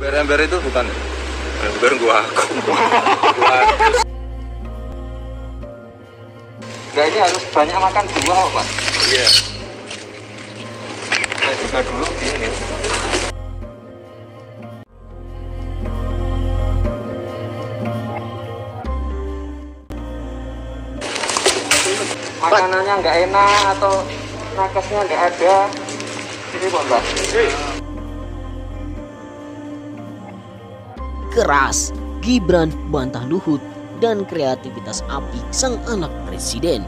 Ember itu bukan ember gua aku. Enggak, ini harus banyak makan buah, Pak. Iya. Saya juga dulu gini. Makanannya nggak enak atau nakesnya nggak ada. Ini Pak. Keras, Gibran bantah Luhut dan kreativitas apik sang anak presiden.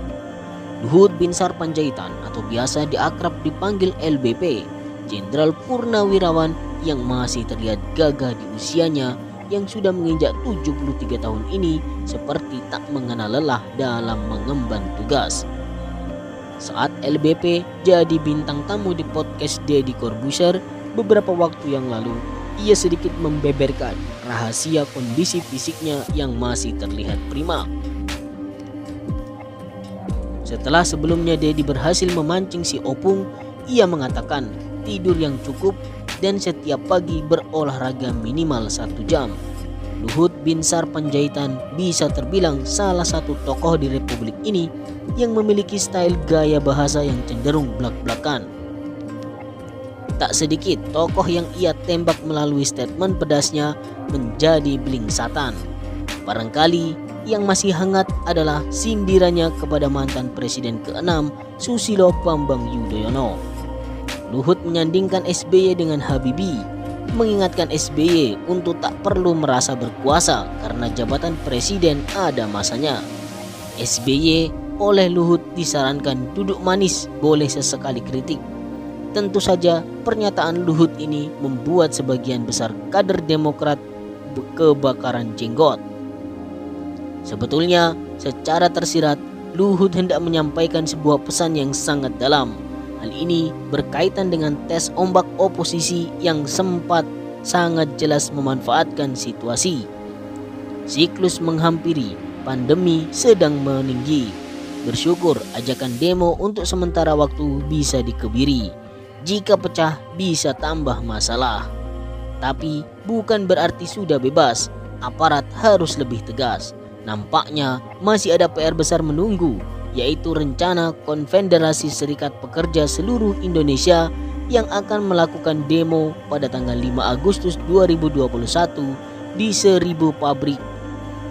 Luhut Binsar Panjaitan atau biasa diakrab dipanggil LBP, Jenderal Purnawirawan yang masih terlihat gagah di usianya yang sudah menginjak 73 tahun ini seperti tak mengenal lelah dalam mengemban tugas. Saat LBP jadi bintang tamu di podcast Deddy Corbuzier beberapa waktu yang lalu, ia sedikit membeberkan rahasia kondisi fisiknya yang masih terlihat prima. Setelah sebelumnya Deddy berhasil memancing si Opung, ia mengatakan tidur yang cukup dan setiap pagi berolahraga minimal 1 jam. Luhut Binsar Panjaitan bisa terbilang salah satu tokoh di Republik ini yang memiliki style gaya bahasa yang cenderung blak-blakan. Tak sedikit tokoh yang ia tembak melalui statement pedasnya menjadi blingsatan. Barangkali yang masih hangat adalah sindirannya kepada mantan Presiden ke-6 Susilo Bambang Yudhoyono. Luhut menyandingkan SBY dengan Habibie, mengingatkan SBY untuk tak perlu merasa berkuasa karena jabatan presiden ada masanya. SBY oleh Luhut disarankan duduk manis, boleh sesekali kritik. Tentu saja pernyataan Luhut ini membuat sebagian besar kader Demokrat kebakaran jenggot. Sebetulnya secara tersirat Luhut hendak menyampaikan sebuah pesan yang sangat dalam. Hal ini berkaitan dengan tes ombak oposisi yang sempat sangat jelas memanfaatkan situasi. Siklus menghampiri, pandemi sedang meninggi. Bersyukur ajakan demo untuk sementara waktu bisa dikebiri. Jika pecah bisa tambah masalah. Tapi bukan berarti sudah bebas. Aparat harus lebih tegas. Nampaknya masih ada PR besar menunggu, yaitu rencana Konfederasi Serikat Pekerja seluruh Indonesia yang akan melakukan demo pada tanggal 5 Agustus 2021 di 1000 pabrik.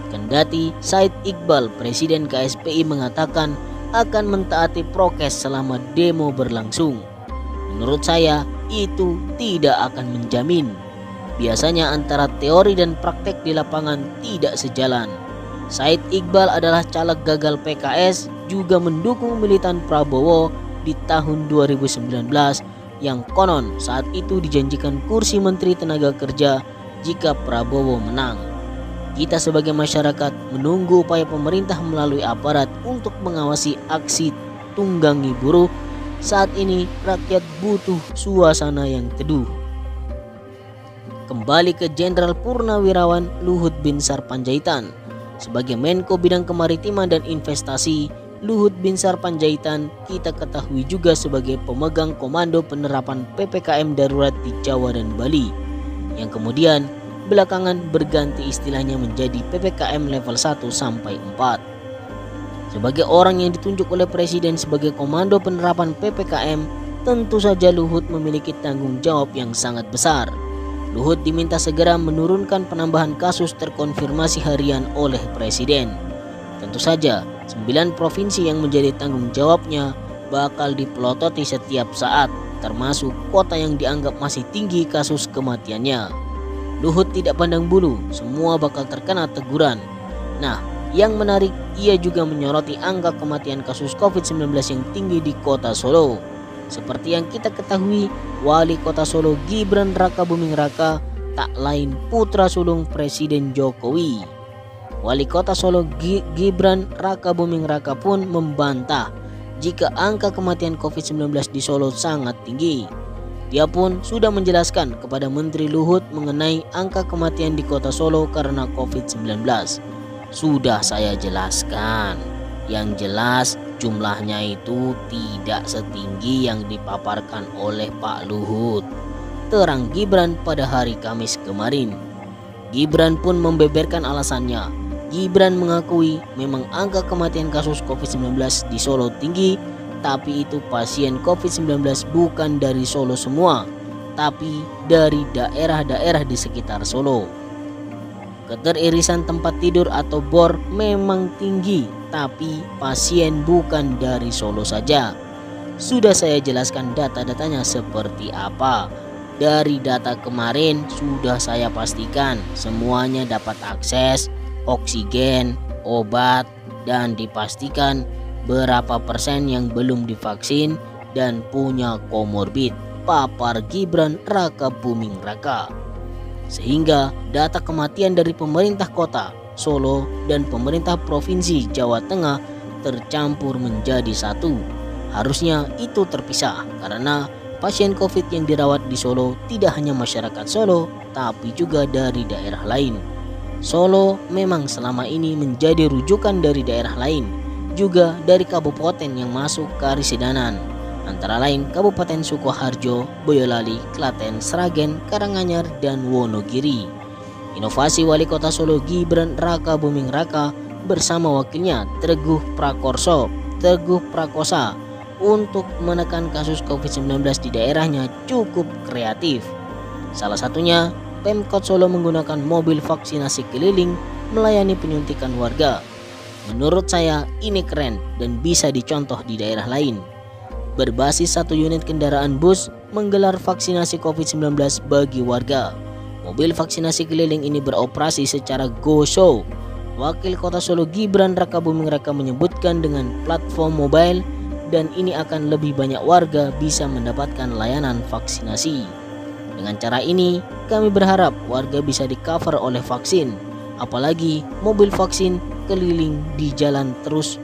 Kendati Said Iqbal, Presiden KSPI mengatakan akan mentaati prokes selama demo berlangsung. Menurut saya itu tidak akan menjamin. Biasanya antara teori dan praktek di lapangan tidak sejalan. Said Iqbal adalah caleg gagal PKS, juga mendukung militan Prabowo di tahun 2019 yang konon saat itu dijanjikan kursi Menteri Tenaga Kerja jika Prabowo menang. Kita sebagai masyarakat menunggu upaya pemerintah melalui aparat untuk mengawasi aksi tunggangi buruh. Saat ini rakyat butuh suasana yang teduh. Kembali ke Jenderal Purnawirawan Luhut Binsar Panjaitan. Sebagai Menko Bidang Kemaritiman dan Investasi, Luhut Binsar Panjaitan kita ketahui juga sebagai pemegang komando penerapan PPKM darurat di Jawa dan Bali, yang kemudian belakangan berganti istilahnya menjadi PPKM level 1 sampai 4. Sebagai orang yang ditunjuk oleh Presiden sebagai komando penerapan PPKM, tentu saja Luhut memiliki tanggung jawab yang sangat besar. Luhut diminta segera menurunkan penambahan kasus terkonfirmasi harian oleh Presiden. Tentu saja, 9 provinsi yang menjadi tanggung jawabnya bakal dipelototi setiap saat, termasuk kota yang dianggap masih tinggi kasus kematiannya. Luhut tidak pandang bulu, semua bakal terkena teguran. Nah, yang menarik, ia juga menyoroti angka kematian kasus COVID-19 yang tinggi di kota Solo. Seperti yang kita ketahui, Wali Kota Solo Gibran Rakabuming Raka tak lain putra sulung Presiden Jokowi. Wali Kota Solo Gibran Rakabuming Raka pun membantah jika angka kematian COVID-19 di Solo sangat tinggi. Dia pun sudah menjelaskan kepada Menteri Luhut mengenai angka kematian di Kota Solo karena COVID-19. Sudah saya jelaskan. Yang jelas jumlahnya itu tidak setinggi yang dipaparkan oleh Pak Luhut. terang Gibran pada hari Kamis kemarin. Gibran pun membeberkan alasannya. Gibran mengakui memang angka kematian kasus COVID-19 di Solo tinggi, tapi itu pasien COVID-19 bukan dari Solo semua, tapi dari daerah-daerah di sekitar Solo. Keteririsan tempat tidur atau BOR memang tinggi, tapi pasien bukan dari Solo saja. Sudah saya jelaskan data-datanya seperti apa. Dari data kemarin sudah saya pastikan semuanya dapat akses oksigen, obat, dan dipastikan berapa persen yang belum divaksin dan punya komorbid, papar Gibran Raka Buming Raka. Sehingga data kematian dari pemerintah kota Solo dan pemerintah provinsi Jawa Tengah tercampur menjadi satu. Harusnya itu terpisah karena pasien COVID yang dirawat di Solo tidak hanya masyarakat Solo, tapi juga dari daerah lain. Solo memang selama ini menjadi rujukan dari daerah lain, juga dari kabupaten yang masuk Karisidenan, antara lain Kabupaten Sukoharjo, Boyolali, Klaten, Sragen, Karanganyar, dan Wonogiri. Inovasi Wali Kota Solo Gibran Raka Buming Raka bersama wakilnya Teguh Prakosa untuk menekan kasus COVID-19 di daerahnya cukup kreatif. Salah satunya, Pemkot Solo menggunakan mobil vaksinasi keliling melayani penyuntikan warga. Menurut saya ini keren dan bisa dicontoh di daerah lain. Berbasis 1 unit kendaraan bus menggelar vaksinasi COVID-19 bagi warga. Mobil vaksinasi keliling ini beroperasi secara go-show. Wakil Kota Solo Gibran Raka Buming Raka menyebutkan dengan platform mobile, dan ini akan lebih banyak warga bisa mendapatkan layanan vaksinasi. Dengan cara ini, kami berharap warga bisa di-cover oleh vaksin. Apalagi mobil vaksin keliling di jalan terus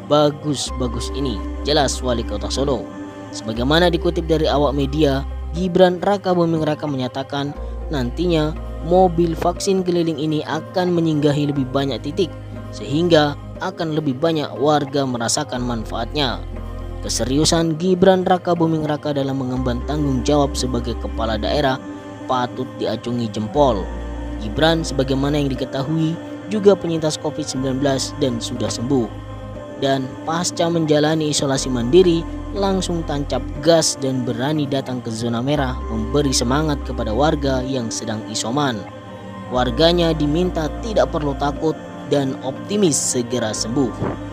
bagus-bagus ini. Jelas Wali Kota Solo. Sebagaimana dikutip dari awak media, Gibran Raka Buming Raka menyatakan nantinya mobil vaksin keliling ini akan menyinggahi lebih banyak titik, sehingga akan lebih banyak warga merasakan manfaatnya. Keseriusan Gibran Raka Buming Raka dalam mengemban tanggung jawab sebagai kepala daerah patut diacungi jempol. Gibran sebagaimana yang diketahui juga penyintas COVID-19 dan sudah sembuh. Dan pasca menjalani isolasi mandiri langsung tancap gas dan berani datang ke zona merah memberi semangat kepada warga yang sedang isoman. Warganya diminta tidak perlu takut dan optimis segera sembuh.